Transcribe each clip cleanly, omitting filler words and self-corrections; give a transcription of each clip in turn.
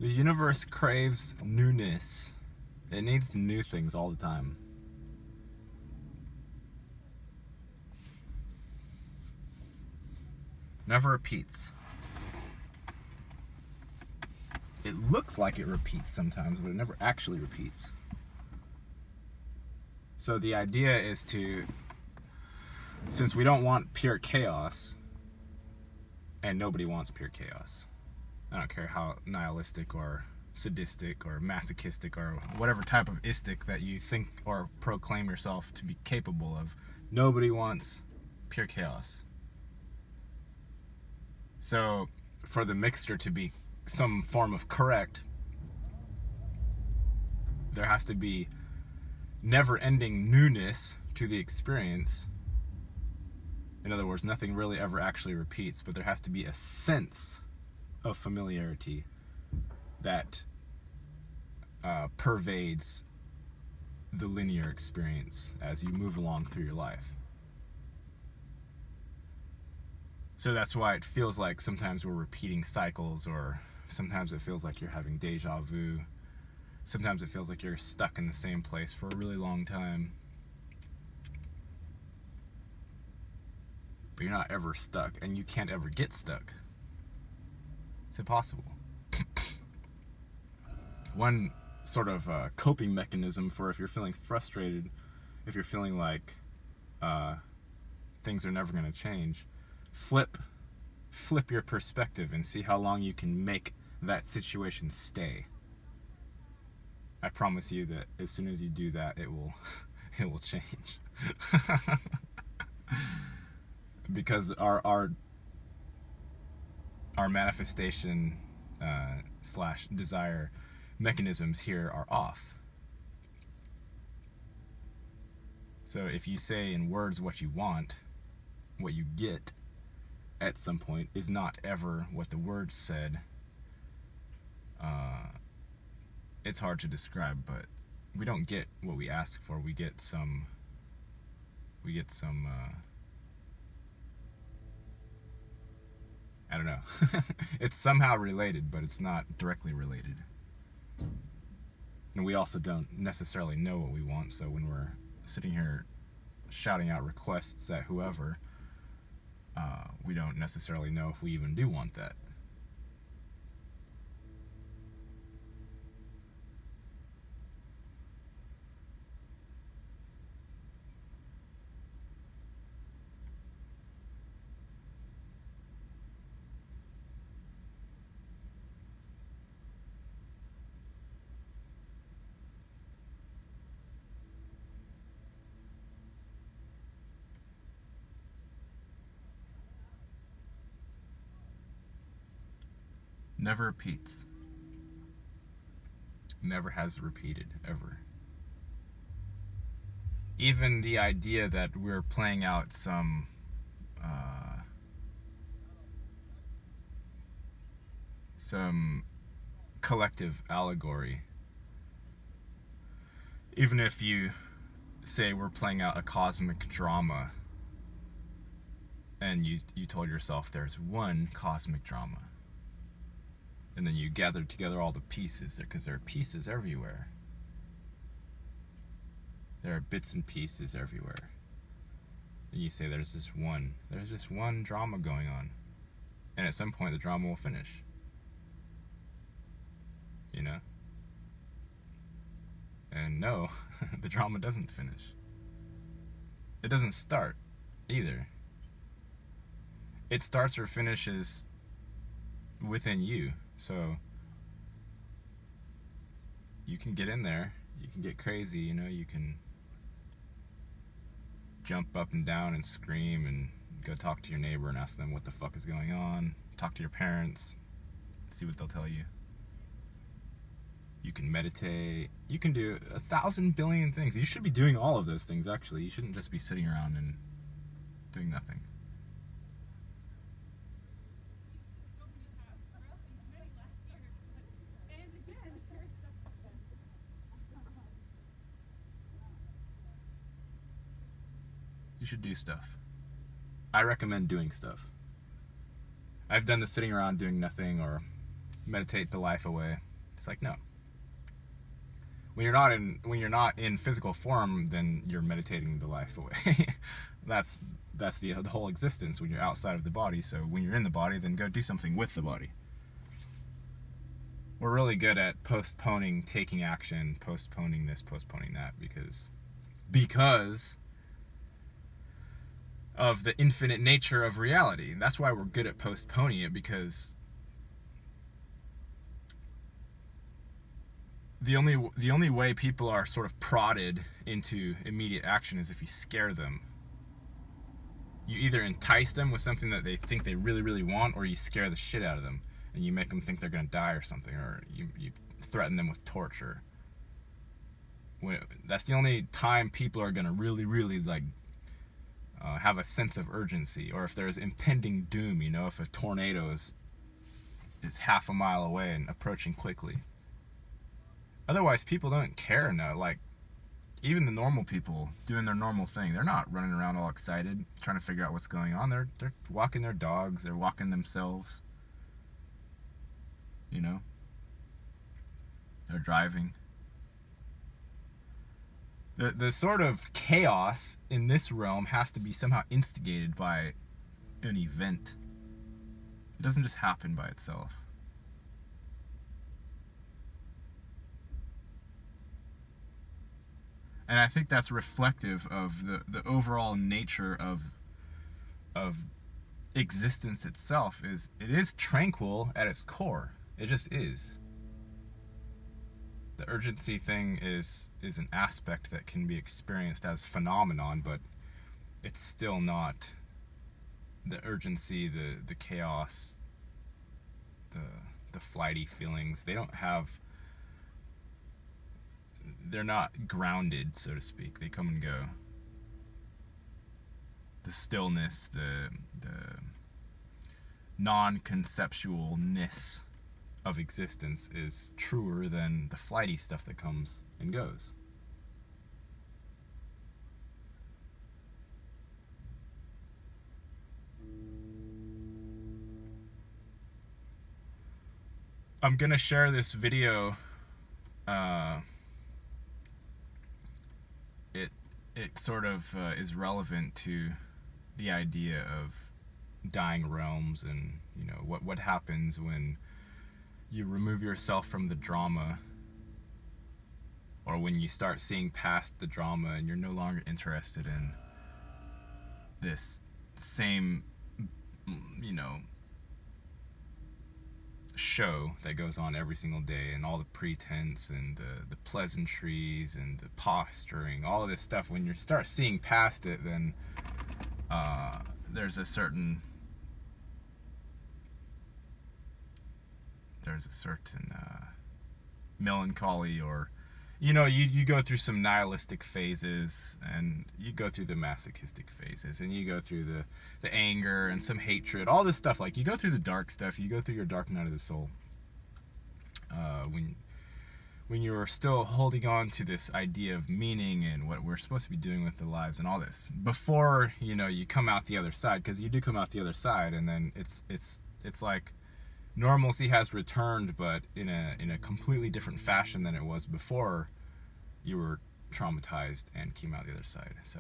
The universe craves newness. It needs new things all the time. Never repeats. It looks like it repeats sometimes, but it never actually repeats. So the idea is to, since we don't want pure chaos, and nobody wants pure chaos. I don't care how nihilistic or sadistic or masochistic or whatever type of istic that you think or proclaim yourself to be capable of. Nobody wants pure chaos. So for the mixture to be some form of correct, there has to be never-ending newness to the experience. In other words, nothing really ever actually repeats, but there has to be a sense of familiarity that pervades the linear experience as you move along through your life. So that's why it feels like sometimes we're repeating cycles, or sometimes it feels like you're having deja vu. Sometimes it feels like you're stuck in the same place for a really long time. But you're not ever stuck, and you can't ever get stuck. It's impossible. One sort of coping mechanism for if you're feeling frustrated, if you're feeling like things are never going to change, flip your perspective and see how long you can make that situation stay. I promise you that as soon as you do that, it will change. Because our manifestation slash desire mechanisms here are off. So if you say in words what you want, what you get at some point is not ever what the words said. It's hard to describe, but we don't get what we ask for. We get some I don't know. It's somehow related, but it's not directly related. And we also don't necessarily know what we want, so when we're sitting here shouting out requests at whoever, we don't necessarily know if we even do want that. Never repeats. Never has repeated, ever. Even the idea that we're playing out some collective allegory, even if you say we're playing out a cosmic drama, and you told yourself there's one cosmic drama, and then you gathered together all the pieces, because there are pieces everywhere. There are bits and pieces everywhere. And you say there's just one drama going on. And at some point the drama will finish. You know? And no, the drama doesn't finish. It doesn't start either. It starts or finishes within you. So you can get in there, you can get crazy, you know, you can jump up and down and scream and go talk to your neighbor and ask them what the fuck is going on, talk to your parents, see what they'll tell you. You can meditate, you can do 1,000 billion things. You should be doing all of those things, actually. You shouldn't just be sitting around and doing nothing. You should do stuff. I recommend doing stuff. I've done the sitting around doing nothing or meditate the life away. It's like, no. When you're not in physical form, then you're meditating the life away. that's the whole existence when you're outside of the body. So when you're in the body, then go do something with the body. We're really good at postponing taking action, postponing this, postponing that, because of the infinite nature of reality. That's why we're good at postponing it, because the only way people are sort of prodded into immediate action is if you scare them. You either entice them with something that they think they really, really want, or you scare the shit out of them and you make them think they're going to die or something, or you threaten them with torture. That's the only time people are going to really, really like have a sense of urgency. Or if there's impending doom, if a tornado is half a mile away and approaching quickly. Otherwise, people don't care enough. Like, even the normal people doing their normal thing, they're not running around all excited trying to figure out what's going on. They're walking their dogs, they're walking themselves. They're driving. The sort of chaos in this realm has to be somehow instigated by an event. It doesn't just happen by itself. And I think that's reflective of the overall nature of existence itself. It is tranquil at its core. It just is. The urgency thing is an aspect that can be experienced as phenomenon, but it's still not the urgency, the chaos, the flighty feelings. They're not grounded, so to speak. They come and go. The stillness, the non-conceptualness of existence is truer than the flighty stuff that comes and goes. I'm gonna share this video. It sort of is relevant to the idea of dying realms, and what happens when you remove yourself from the drama, or when you start seeing past the drama and you're no longer interested in this same show that goes on every single day, and all the pretense and the pleasantries and the posturing, all of this stuff. When you start seeing past it, then there's a certain melancholy, or you go through some nihilistic phases, and you go through the masochistic phases, and you go through the anger and some hatred, all this stuff. Like, you go through the dark stuff, you go through your dark night of the soul, when you're still holding on to this idea of meaning and what we're supposed to be doing with the lives and all this, before you come out the other side, because you do come out the other side, and then it's like normalcy has returned, but in a completely different fashion than it was before you were traumatized and came out the other side. So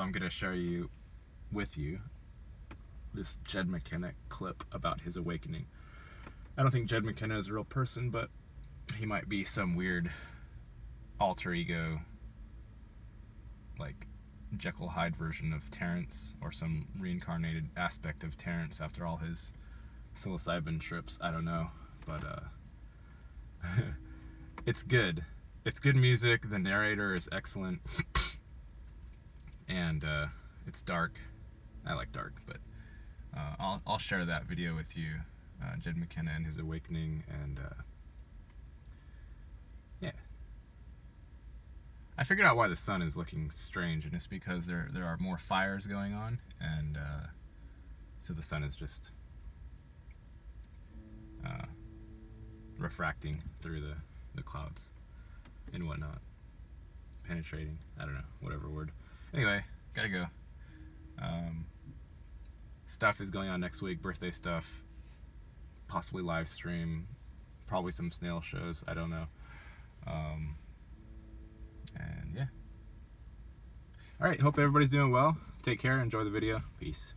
I'm gonna share with you this Jed McKenna clip about his awakening. I don't think Jed McKenna is a real person, but he might be some weird alter ego, like Jekyll Hyde version of Terrence, or some reincarnated aspect of Terrence after all his psilocybin trips. I don't know, but it's good. It's good music. The narrator is excellent, and it's dark. I like dark, but I'll share that video with you, Jed McKenna and his awakening, and yeah. I figured out why the sun is looking strange, and it's because there are more fires going on, and so the sun is just refracting through the clouds and whatnot, penetrating. I don't know, whatever word. Anyway, gotta go. Stuff is going on next week, birthday stuff. possibly live stream, probably some snail shows, I don't know. And yeah. Alright, hope everybody's doing well. Take care, enjoy the video. Peace.